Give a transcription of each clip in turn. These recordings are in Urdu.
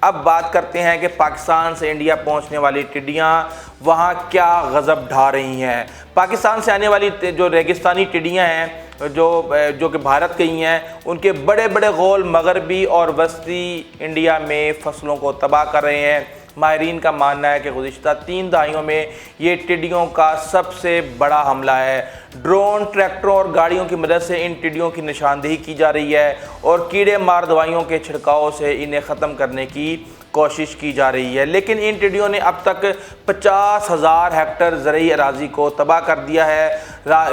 اب بات کرتے ہیں کہ پاکستان سے انڈیا پہنچنے والی ٹڈیاں وہاں کیا غضب ڈھا رہی ہیں۔ پاکستان سے آنے والی جو ریگستانی ٹڈیاں ہیں جو کہ بھارت گئی ہیں، ان کے بڑے بڑے غول مغربی اور وسطی انڈیا میں فصلوں کو تباہ کر رہے ہیں۔ ماہرین کا ماننا ہے کہ گزشتہ 3 دہائیوں میں یہ ٹڈیوں کا سب سے بڑا حملہ ہے۔ ڈرون، ٹریکٹروں اور گاڑیوں کی مدد سے ان ٹڈیوں کی نشاندہی کی جا رہی ہے اور کیڑے مار دوائیوں کے چھڑکاؤ سے انہیں ختم کرنے کی کوشش کی جا رہی ہے، لیکن ان ٹڈیوں نے اب تک 50,000 ہیکٹر زرعی اراضی کو تباہ کر دیا ہے۔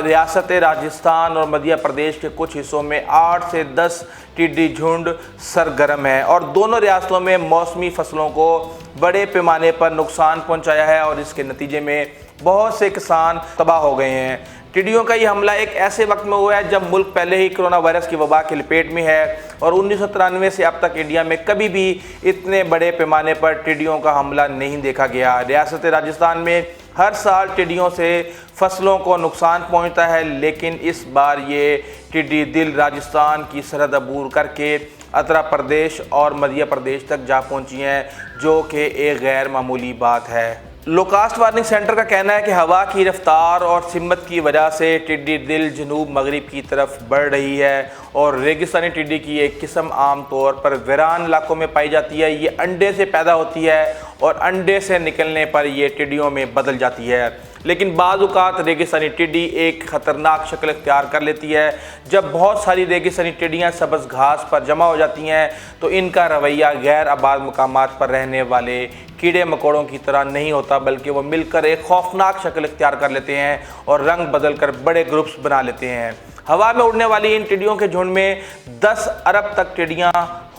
ریاست راجستھان اور مدھیہ پردیش کے کچھ حصوں میں 8 سے 10 ٹڈی جھنڈ سرگرم ہے اور دونوں ریاستوں میں موسمی فصلوں کو بڑے پیمانے پر نقصان پہنچایا ہے اور اس کے نتیجے میں بہت سے کسان تباہ ہو گئے ہیں۔ ٹڈیوں کا یہ حملہ ایک ایسے وقت میں ہوا ہے جب ملک پہلے ہی کرونا وائرس کی وبا کی لپیٹ میں ہے اور 1993 سے اب تک انڈیا میں کبھی بھی اتنے بڑے پیمانے پر ٹڈیوں کا حملہ نہیں دیکھا گیا۔ ریاست راجستھان میں ہر سال ٹڈیوں سے فصلوں کو نقصان پہنچتا ہے، لیکن اس بار یہ ٹڈی دل راجستھان کی سرحد عبور کر کے آندھرا پردیش اور مدھیہ پردیش تک جا پہنچی ہیں، جو کہ ایک غیر معمولی بات ہے۔ لوکاسٹ وارننگ سینٹر کا کہنا ہے کہ ہوا کی رفتار اور سمت کی وجہ سے ٹڈی دل جنوب مغرب کی طرف بڑھ رہی ہے اور ریگستانی ٹڈی کی ایک قسم عام طور پر ویران علاقوں میں پائی جاتی ہے۔ یہ انڈے سے پیدا ہوتی ہے اور انڈے سے نکلنے پر یہ ٹڈیوں میں بدل جاتی ہے، لیکن بعض اوقات ریگستانی ٹڈی ایک خطرناک شکل اختیار کر لیتی ہے۔ جب بہت ساری ریگستانی ٹڈیاں سبز گھاس پر جمع ہو جاتی ہیں تو ان کا رویہ غیر آباد مقامات پر رہنے والے کیڑے مکوڑوں کی طرح نہیں ہوتا، بلکہ وہ مل کر ایک خوفناک شکل اختیار کر لیتے ہیں اور رنگ بدل کر بڑے گروپس بنا لیتے ہیں۔ ہوا میں اڑنے والی ان ٹڈیوں کے جھنڈ میں 10 ارب تک ٹڈیاں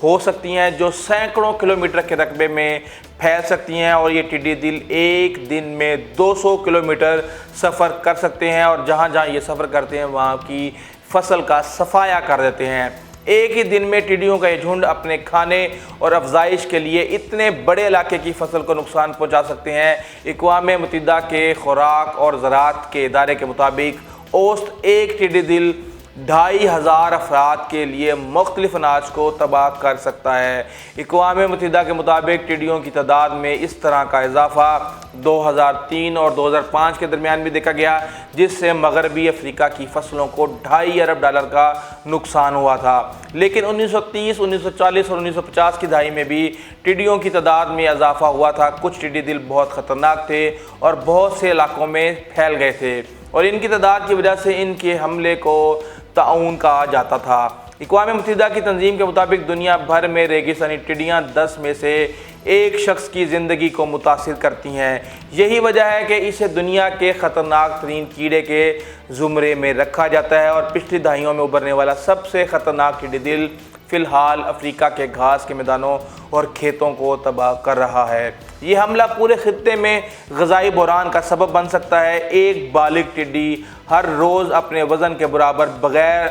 ہو سکتی ہیں جو سینکڑوں کلومیٹر کے رقبے میں پھیل سکتی ہیں، اور یہ ٹڈی دل ایک دن میں 200 کلومیٹر سفر کر سکتے ہیں اور جہاں جہاں یہ سفر کرتے ہیں وہاں کی فصل کا صفایا کر دیتے ہیں۔ ایک ہی دن میں ٹڈیوں کا یہ جھنڈ اپنے کھانے اور افزائش کے لیے اتنے بڑے علاقے کی فصل کو نقصان پہنچا سکتے ہیں۔ اقوام متحدہ کے خوراک اور زراعت کے ادارے کے مطابق اوسط ایک ٹڈی دل 2500 افراد کے لیے مختلف اناج کو تباہ کر سکتا ہے۔ اقوام متحدہ کے مطابق ٹڈیوں کی تعداد میں اس طرح کا اضافہ 2003 اور 2005 کے درمیان بھی دیکھا گیا، جس سے مغربی افریقہ کی فصلوں کو $2.5 ارب کا نقصان ہوا تھا۔ لیکن 1930، 1940 اور 1950 کی دہائی میں بھی ٹڈیوں کی تعداد میں اضافہ ہوا تھا۔ کچھ ٹڈی دل بہت خطرناک تھے اور بہت سے علاقوں میں پھیل گئے تھے اور ان کی تعداد کی وجہ سے ان کے حملے کو طاعون کہا جاتا تھا۔ اقوام متحدہ کی تنظیم کے مطابق دنیا بھر میں ریگستانی ٹڈیاں 10 میں سے 1 شخص کی زندگی کو متاثر کرتی ہیں۔ یہی وجہ ہے کہ اسے دنیا کے خطرناک ترین کیڑے کے زمرے میں رکھا جاتا ہے اور پچھلی دہائیوں میں ابھرنے والا سب سے خطرناک ٹڈی دل فی الحال افریقہ کے گھاس کے میدانوں اور کھیتوں کو تباہ کر رہا ہے۔ یہ حملہ پورے خطے میں غذائی بحران کا سبب بن سکتا ہے۔ ایک بالغ ٹڈی ہر روز اپنے وزن کے برابر بغیر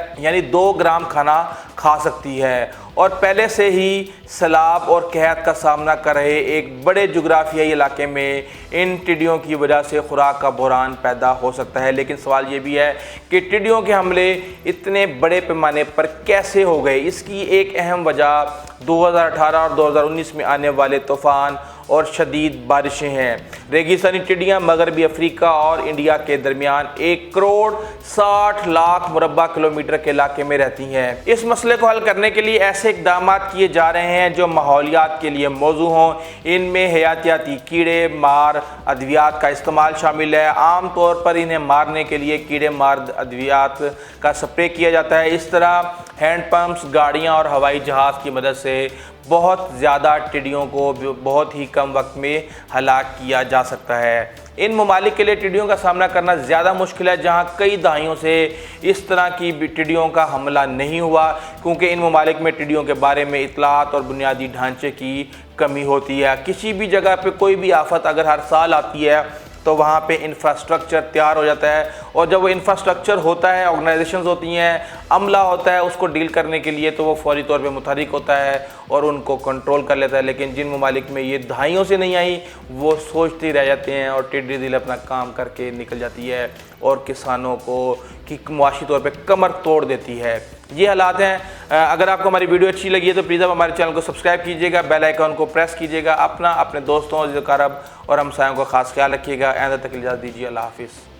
2 گرام کھانا کھا سکتی ہے اور پہلے سے ہی سیلاب اور قحط کا سامنا کر رہے ایک بڑے جغرافیائی علاقے میں ان ٹڈیوں کی وجہ سے خوراک کا بحران پیدا ہو سکتا ہے۔ لیکن سوال یہ بھی ہے کہ ٹڈیوں کے حملے اتنے بڑے پیمانے پر کیسے ہو گئے؟ اس کی ایک اہم وجہ 2018 اور 2019 میں آنے والے طوفان اور شدید بارشیں ہیں۔ ریگستانی ٹڈیاں مغربی افریقہ اور انڈیا کے درمیان 1,60,00,000 مربع کلومیٹر کے علاقے میں رہتی ہیں۔ اس مسئلے کو حل کرنے کے لیے ایسے اقدامات کیے جا رہے ہیں جو ماحولیات کے لیے موزوں ہوں۔ ان میں حیاتیاتی کیڑے مار ادویات کا استعمال شامل ہے۔ عام طور پر انہیں مارنے کے لیے کیڑے مار ادویات کا سپرے کیا جاتا ہے۔ اس طرح ہینڈ پمپس، گاڑیاں اور ہوائی جہاز کی مدد سے بہت زیادہ ٹڈیوں کو بہت ہی کم وقت میں ہلاک کیا جا سکتا ہے۔ ان ممالک کے لیے ٹڈیوں کا سامنا کرنا زیادہ مشکل ہے جہاں کئی دہائیوں سے اس طرح کی ٹڈیوں کا حملہ نہیں ہوا، کیونکہ ان ممالک میں ٹڈیوں کے بارے میں اطلاعات اور بنیادی ڈھانچے کی کمی ہوتی ہے۔ کسی بھی جگہ پہ کوئی بھی آفت اگر ہر سال آتی ہے تو وہاں پہ انفراسٹرکچر تیار ہو جاتا ہے، اور جب وہ انفراسٹرکچر ہوتا ہے، آرگنائزیشنز ہوتی ہیں، عملہ ہوتا ہے اس کو ڈیل کرنے کے لیے، تو وہ فوری طور پہ متحرک ہوتا ہے اور ان کو کنٹرول کر لیتا ہے۔ لیکن جن ممالک میں یہ دہائیوں سے نہیں آئی وہ سوچتے رہ جاتے ہیں اور ٹڈی دل اپنا کام کر کے نکل جاتی ہے اور کسانوں کو کی معاشی طور پہ کمر توڑ دیتی ہے۔ یہ حالات ہیں۔ اگر آپ کو ہماری ویڈیو اچھی لگی ہے تو پلیز آپ ہمارے چینل کو سبسکرائب کیجیے گا، بیل آئیکن کو پریس کیجیے گا، اپنے دوستوں، عزیز و اقارب اور ہمسایوں کا خاص خیال رکھیے گا۔ آئندہ تک اجازت دیجیے، اللہ حافظ۔